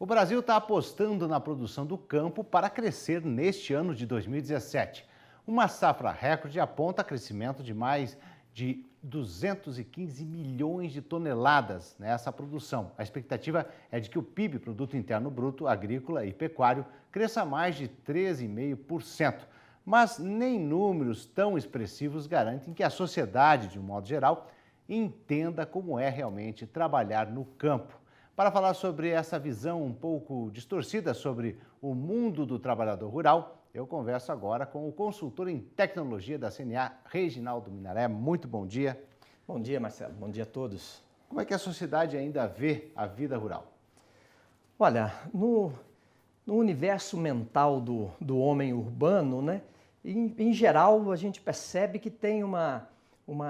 O Brasil está apostando na produção do campo para crescer neste ano de 2017. Uma safra recorde aponta crescimento de mais de 215 milhões de toneladas nessa produção. A expectativa é de que o PIB, Produto Interno Bruto, agrícola e pecuário, cresça mais de 13,5%. Mas nem números tão expressivos garantem que a sociedade, de um modo geral, entenda como é realmente trabalhar no campo. Para falar sobre essa visão um pouco distorcida sobre o mundo do trabalhador rural, eu converso agora com o consultor em tecnologia da CNA, Reginaldo Minaré. Muito bom dia. Bom dia, Marcelo. Bom dia a todos. Como é que a sociedade ainda vê a vida rural? Olha, no universo mental do homem urbano, né, em geral, a gente percebe que tem uma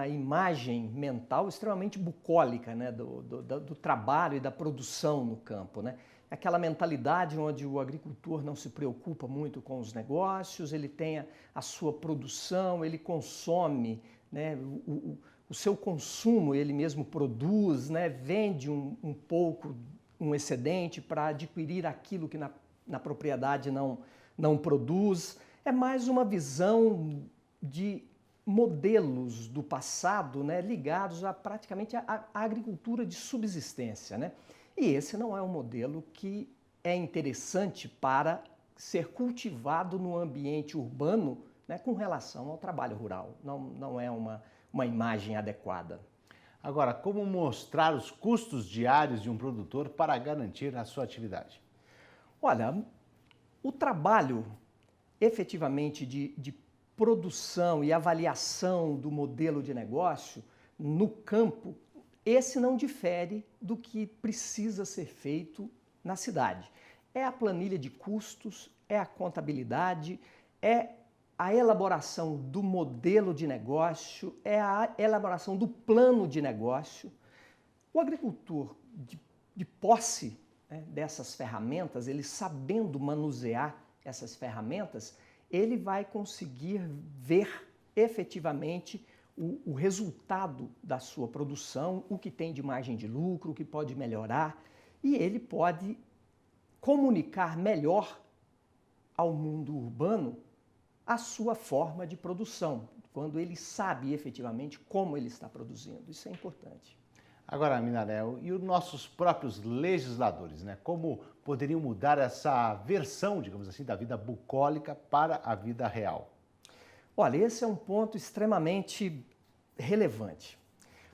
imagem mental extremamente bucólica, né, do trabalho e da produção no campo, né? Aquela mentalidade onde o agricultor não se preocupa muito com os negócios, ele tem a sua produção, ele consome, né, o seu consumo, ele mesmo produz, né, vende um pouco, um excedente para adquirir aquilo que na propriedade não produz. É mais uma visão de modelos do passado, né, ligados praticamente à agricultura de subsistência, né? E esse não é um modelo que é interessante para ser cultivado no ambiente urbano, né, com relação ao trabalho rural. Não é uma imagem adequada. Agora, como mostrar os custos diários de um produtor para garantir a sua atividade? Olha, o trabalho efetivamente de produção e avaliação do modelo de negócio no campo, esse não difere do que precisa ser feito na cidade. É a planilha de custos, é a contabilidade, é a elaboração do modelo de negócio, é a elaboração do plano de negócio. O agricultor de posse, né, dessas ferramentas, ele sabendo manusear essas ferramentas, ele vai conseguir ver efetivamente o resultado da sua produção, o que tem de margem de lucro, o que pode melhorar, e ele pode comunicar melhor ao mundo urbano a sua forma de produção, quando ele sabe efetivamente como ele está produzindo. Isso é importante. Agora, Minaré, e os nossos próprios legisladores, né? Como poderiam mudar essa versão, digamos assim, da vida bucólica para a vida real? Olha, esse é um ponto extremamente relevante,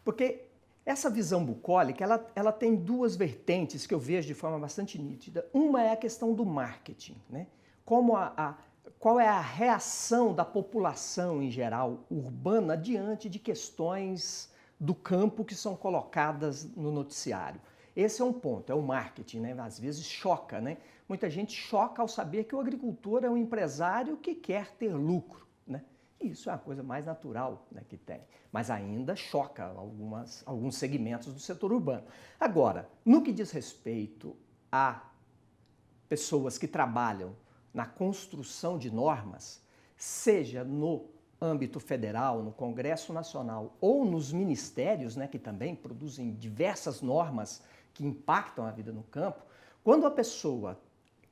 porque essa visão bucólica, ela tem duas vertentes que eu vejo de forma bastante nítida. Uma é a questão do marketing, né? Qual é a reação da população em geral urbana diante de questões do campo que são colocadas no noticiário. Esse é um ponto, é o marketing, né? Às vezes choca, né? Muita gente choca ao saber que o agricultor é um empresário que quer ter lucro, né? E isso é a coisa mais natural, né, que tem, mas ainda choca alguns segmentos do setor urbano. Agora, no que diz respeito a pessoas que trabalham na construção de normas, seja no âmbito federal, no Congresso Nacional ou nos ministérios, né, que também produzem diversas normas que impactam a vida no campo, quando a pessoa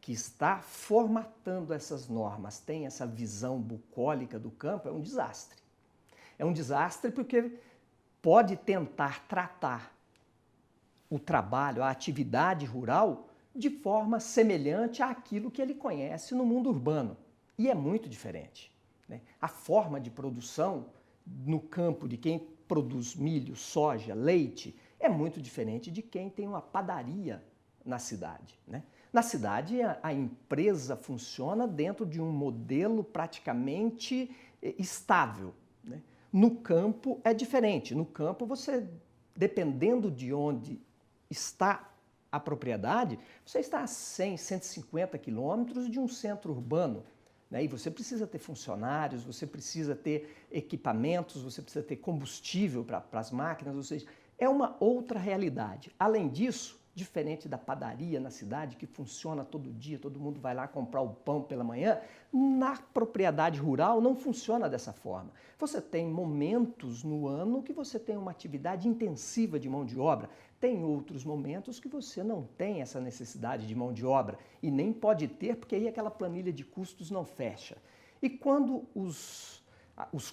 que está formatando essas normas tem essa visão bucólica do campo, é um desastre. É um desastre porque pode tentar tratar o trabalho, a atividade rural, de forma semelhante àquilo que ele conhece no mundo urbano. E é muito diferente, né? A forma de produção no campo de quem produz milho, soja, leite, é muito diferente de quem tem uma padaria na cidade, né? Na cidade, a empresa funciona dentro de um modelo praticamente estável, né? No campo é diferente. No campo, você, dependendo de onde está a propriedade, você está a 100, 150 quilômetros de um centro urbano, né? E você precisa ter funcionários, você precisa ter equipamentos, você precisa ter combustível para as máquinas, ou seja, é uma outra realidade. Além disso, diferente da padaria na cidade, que funciona todo dia, todo mundo vai lá comprar o pão pela manhã. Na propriedade rural não funciona dessa forma. Você tem momentos no ano que você tem uma atividade intensiva de mão de obra. Tem outros momentos que você não tem essa necessidade de mão de obra e nem pode ter, porque aí aquela planilha de custos não fecha. E quando os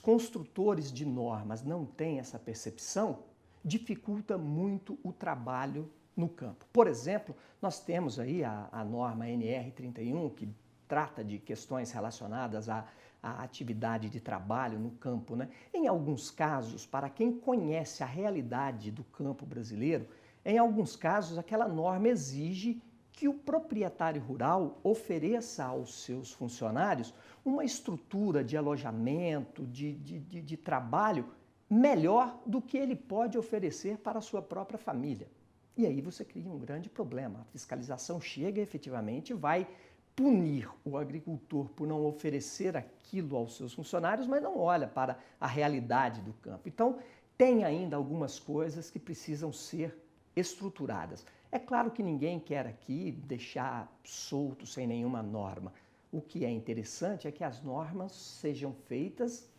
construtores de normas não têm essa percepção, dificulta muito o trabalho no campo. Por exemplo, nós temos aí a norma NR31, que trata de questões relacionadas à atividade de trabalho no campo, né? Em alguns casos, para quem conhece a realidade do campo brasileiro, em alguns casos aquela norma exige que o proprietário rural ofereça aos seus funcionários uma estrutura de alojamento, de trabalho melhor do que ele pode oferecer para a sua própria família. E aí você cria um grande problema. A fiscalização chega e efetivamente vai punir o agricultor por não oferecer aquilo aos seus funcionários, mas não olha para a realidade do campo. Então, tem ainda algumas coisas que precisam ser estruturadas. É claro que ninguém quer aqui deixar solto sem nenhuma norma. O que é interessante é que as normas sejam feitas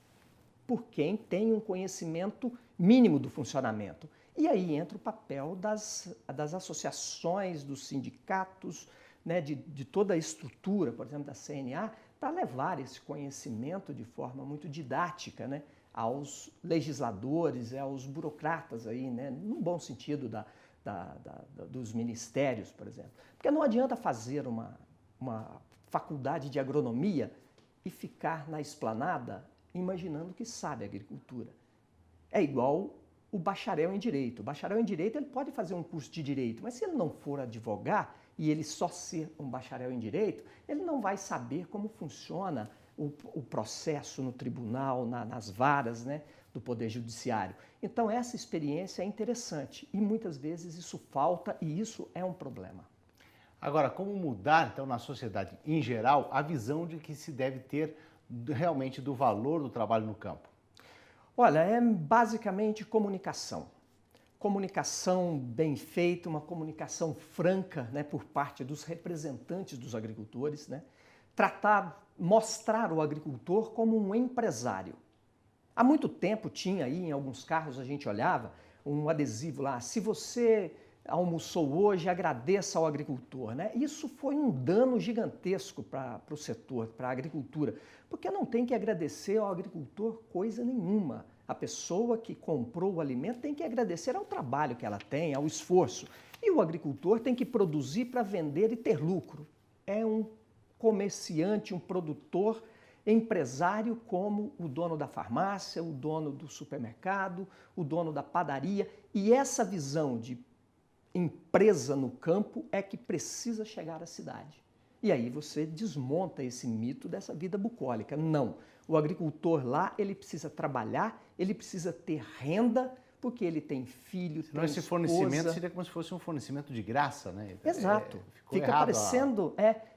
por quem tem um conhecimento mínimo do funcionamento. E aí entra o papel das associações, dos sindicatos, né, de toda a estrutura, por exemplo, da CNA, para levar esse conhecimento de forma muito didática, né, aos legisladores, aos burocratas, aí, né, no bom sentido dos ministérios, por exemplo. Porque não adianta fazer uma faculdade de agronomia e ficar na esplanada imaginando que sabe agricultura. É igual o bacharel em direito. O bacharel em direito ele pode fazer um curso de direito, mas se ele não for advogar e ele só ser um bacharel em direito, ele não vai saber como funciona o processo no tribunal, nas varas, né, do Poder Judiciário. Então essa experiência é interessante e muitas vezes isso falta e isso é um problema. Agora, como mudar então na sociedade em geral a visão de que se deve ter realmente do valor do trabalho no campo? Olha, é basicamente comunicação. Comunicação bem feita, uma comunicação franca, né, por parte dos representantes dos agricultores, né? Mostrar o agricultor como um empresário. Há muito tempo tinha aí, em alguns carros a gente olhava, um adesivo lá, se você almoçou hoje, agradeça ao agricultor, né? Isso foi um dano gigantesco para o setor, para a agricultura, porque não tem que agradecer ao agricultor coisa nenhuma. A pessoa que comprou o alimento tem que agradecer ao trabalho que ela tem, ao esforço. E o agricultor tem que produzir para vender e ter lucro. É um comerciante, um produtor, empresário como o dono da farmácia, o dono do supermercado, o dono da padaria. E essa visão de empresa no campo é que precisa chegar à cidade. E aí você desmonta esse mito dessa vida bucólica. Não, o agricultor lá, ele precisa trabalhar, ele precisa ter renda, porque ele tem filho, tem esse esposa. Fornecimento seria como se fosse um fornecimento de graça, né? Exato.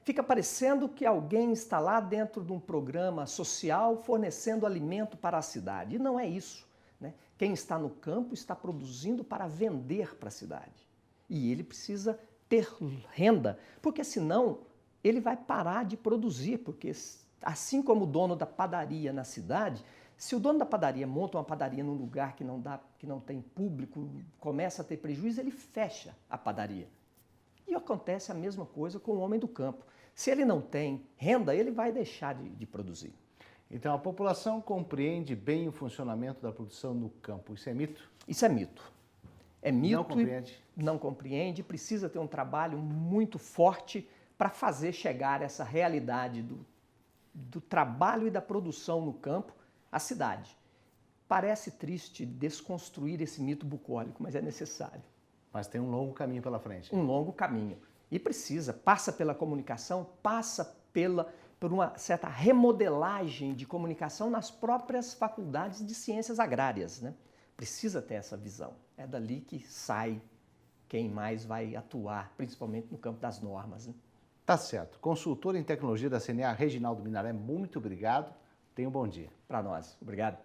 Fica parecendo que alguém está lá dentro de um programa social fornecendo alimento para a cidade. E não é isso, né? Quem está no campo está produzindo para vender para a cidade. E ele precisa ter renda, porque senão ele vai parar de produzir, porque assim como o dono da padaria na cidade, se o dono da padaria monta uma padaria num lugar que não tem público, começa a ter prejuízo, ele fecha a padaria. E acontece a mesma coisa com o homem do campo. Se ele não tem renda, ele vai deixar de produzir. Então a população compreende bem o funcionamento da produção no campo. Isso é mito? Isso é mito. É mito. Não compreende? Não compreende, precisa ter um trabalho muito forte para fazer chegar essa realidade do trabalho e da produção no campo à cidade. Parece triste desconstruir esse mito bucólico, mas é necessário. Mas tem um longo caminho pela frente. Um longo caminho. E passa pela comunicação, passa por uma certa remodelagem de comunicação nas próprias faculdades de ciências agrárias, né? Precisa ter essa visão. É dali que sai quem mais vai atuar, principalmente no campo das normas, né? Tá certo. Consultor em tecnologia da CNA, Reginaldo Minaré, muito obrigado. Tenha um bom dia. Para nós. Obrigado.